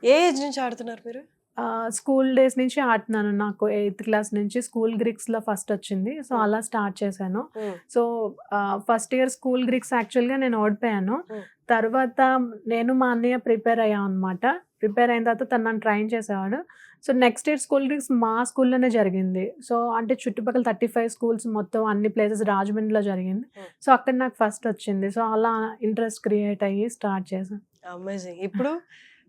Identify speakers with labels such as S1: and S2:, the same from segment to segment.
S1: ఏ age నుంచి ఆడుతున్నారు మీరు?
S2: స్కూల్ డేస్ నుంచి ఆడుతున్నాను. నాకు 8th క్లాస్ నుంచి స్కూల్ గ్రిక్స్‌లో ఫస్ట్ వచ్చింది. సో,
S1: హ్మ్.
S2: అలా స్టార్ట్ చేశాను.
S1: హ్మ్.
S2: So, first year school Greeks యాక్చువల్‌గా నేను ఓడిపోయాను.
S1: హ్మ్.
S2: తర్వాత నేను మా అన్నయ్య ప్రిపేర్ అయ్యామనమాట. ప్రిపేర్ అయిన తర్వాత తను నన్ను ట్రైన్ చేసేవాడు. So, next year school Greeks మా స్కూల్‌లోనే జరిగింది. సో, అంటే చుట్టుపక్కల 35 స్కూల్స్ మొత్తం అన్ని ప్లేసెస్ రాజమండ్రిలో జరిగింది.
S1: హ్మ్.
S2: సో, అక్కడ నాకు ఫస్ట్ వచ్చింది. సో, అలా ఇంట్రెస్ట్ క్రియేట్ అయ్యి స్టార్ట్ చేశాను.
S1: అమేజింగ్. ఇప్పుడు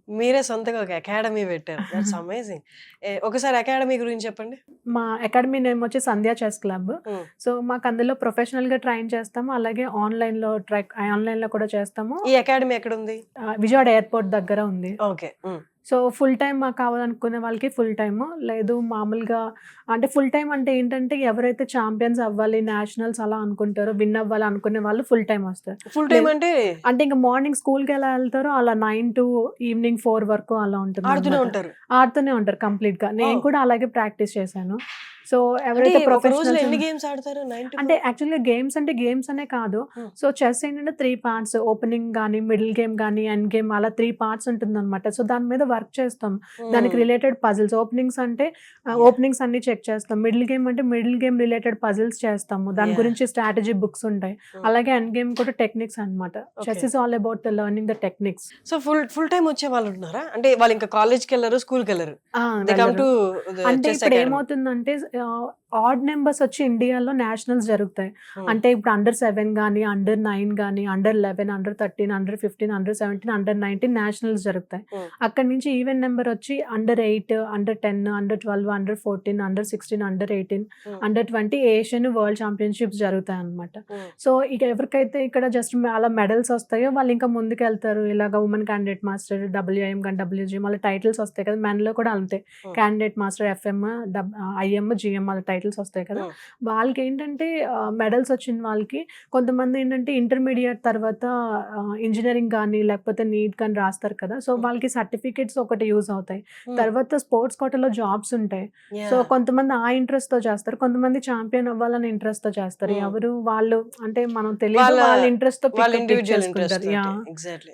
S1: మీరే సొంతంగా ఒక అకాడమీ పెట్టారు. That's amazing. ఒకసారి అకాడమీ గురించి చెప్పండి.
S2: మా అకాడమీ నేమ్ వచ్చి సంధ్యా చెస్ క్లబ్.
S1: హ్మ్.
S2: సో, మాకు అందులో ప్రొఫెషనల్‌గా ట్రైన్ చేస్తాము. అలాగే ఆన్‌లైన్‌లో కూడా చేస్తాము.
S1: ఈ అకాడమీ ఎక్కడుంది?
S2: విజయవాడ ఎయిర్‌పోర్ట్ దగ్గర ఉంది.
S1: ఓకే. హ్మ్.
S2: సో, ఫుల్ టైమ్ మాకు కావాలనుకునే వాళ్ళకి ఫుల్ టైము. లేదు మామూలుగా అంటే ఫుల్ టైమ్ అంటే ఏంటంటే ఎవరైతే ఛాంపియన్స్ అవ్వాలి, నేషనల్స్ అలా అనుకుంటారో, విన్ అవ్వాలి అనుకునే వాళ్ళు ఫుల్ టైమ్ వస్తారు.
S1: ఫుల్ టైమ్ అంటే
S2: అంటే ఇంక మార్నింగ్ స్కూల్‌కి ఎలా వెళ్తారో అలా 9 to ఈవినింగ్ 4 వరకు అలా
S1: ఆడుతూనే
S2: ఉంటుందన్నమాట.
S1: ఉంటారు.
S2: ఆడుతూనే ఉంటారు కంప్లీట్‌గా. నేను
S1: వావ్!
S2: కూడా అలాగే ప్రాక్టీస్ చేశాను. సో,
S1: అంటే
S2: ఎవరైతే
S1: ఒక రోజులో
S2: ప్రొఫెషనల్స్
S1: ఎన్ని గేమ్స్ ఆడతారు? 9 to
S2: అంటే
S1: 4?
S2: యాక్చువల్‌గా గేమ్స్ అంటే గేమ్స్ అనే కాదు.
S1: హ్మ్.
S2: సో, చెస్ ఏంటంటే 3 పార్ట్స్ ఓపెనింగ్ గాని, మిడిల్ గేమ్ గాని, ఎండ్ గేమ్ అలా 3 పార్ట్స్ ఉంటుందన్నమాట. సో, దాని మీద వర్క్ చేస్తాం. దానికి
S1: హ్మ్.
S2: రిలేటెడ్ పజిల్స్ ఓపెనింగ్స్ అంటే
S1: యాహ్!
S2: ఓపెనింగ్స్ అన్నీ చెక్ చేస్తాం. మిడిల్ గేమ్ అంటే మిడిల్ గేమ్ రిలేటెడ్ పజిల్స్ చేస్తాము. దాని
S1: యాహ్!
S2: గురించి స్ట్రాటజీ బుక్స్ ఉంటాయి.
S1: హ్మ్.
S2: అలాగే ఎండ్ గేమ్ కూడా టెక్నిక్స్ అన్నమాట. Chess
S1: okay.
S2: Is all about learning the techniques.
S1: So, full time వచ్చేవాళ్ళు ఉంటున్నారా? అంటే వాళ్ళు ఇంకా కాలేజ్‌కెళ్లరు, స్కూల్‌కెళ్లరు. దే కమ్
S2: వెళ్ళరు.
S1: టు
S2: అంటే
S1: చెస్
S2: ఇప్పుడు
S1: అకాడమీ.
S2: ఏమవుతుందంటే ఆడ్ నంబర్స్ వచ్చి ఇండియాలో నేషనల్స్ జరుగుతాయి.
S1: హ్మ్.
S2: అంటే ఇప్పుడు అండర్ 7 గాని, అండర్ 9 గాని, under 11, under 13, under 15, under 17, under 19 nationals జరుగుతాయి.
S1: హ్మ్.
S2: అక్కడి నుంచి ఈవెన్ నెంబర్ వచ్చి under 8, under 10, under 12, under 14, under 16, under 18,
S1: హ్మ్.
S2: అండర్ 20 ఏషియన్ వరల్డ్ ఛాంపియన్‌షిప్స్ జరుగుతాయన్నమాట.
S1: హ్మ్.
S2: సో, ఇక ఎవరికైతే ఇక్కడ జస్ట్ అలా మెడల్స్ వస్తాయో వాళ్ళు ఇంకా ముందుకెళ్తారు. ఇలాగ ఉమెన్ క్యాండిడేట్ మాస్టర్, WIM గాని, WGM అలా టైటిల్స్ వస్తాయి కదా! మెన్‌లో కూడా అంతే.
S1: హ్మ్.
S2: Candidate master, FM, IM, GM అలా టైటిల్స్ వస్తాయి కదా!
S1: హ్మ్.
S2: వాళ్ళకేంటంటే మెడల్స్ వచ్చిన వాళ్ళకి కొంతమంది ఏంటంటే ఇంటర్మీడియేట్ తర్వాత ఇంజినీరింగ్ గానీ, లేకపోతే నీట్ గాని రాస్తారు కదా! సో,
S1: హ్మ్.
S2: వాళ్ళకి సర్టిఫికేట్స్ ఒకటి యూజ్ అవుతాయి.
S1: హ్మ్.
S2: తర్వాత స్పోర్ట్స్ కోటాలో జాబ్స్ ఉంటాయి. So,
S1: yeah!
S2: కొంతమంది ఆ ఇంట్రెస్ట్‌తో చేస్తారు. కొంతమంది ఛాంపియన్ అవ్వాలని ఇంట్రెస్ట్‌తో చేస్తారు.
S1: హ్మ్.
S2: ఎవరు వాళ్ళు అంటే మనం తెలీదు.
S1: వాళ్ళ
S2: వాళ్ళ ఇంట్రెస్ట్‌తో
S1: వాళ్ళ
S2: పిక్
S1: ఇండివిడ్యువల్ ఇంట్రెస్ట్
S2: చేసుకుంటారు.
S1: తోటి.
S2: యాహ్!
S1: ఎగ్జాక్ట్‌లీ.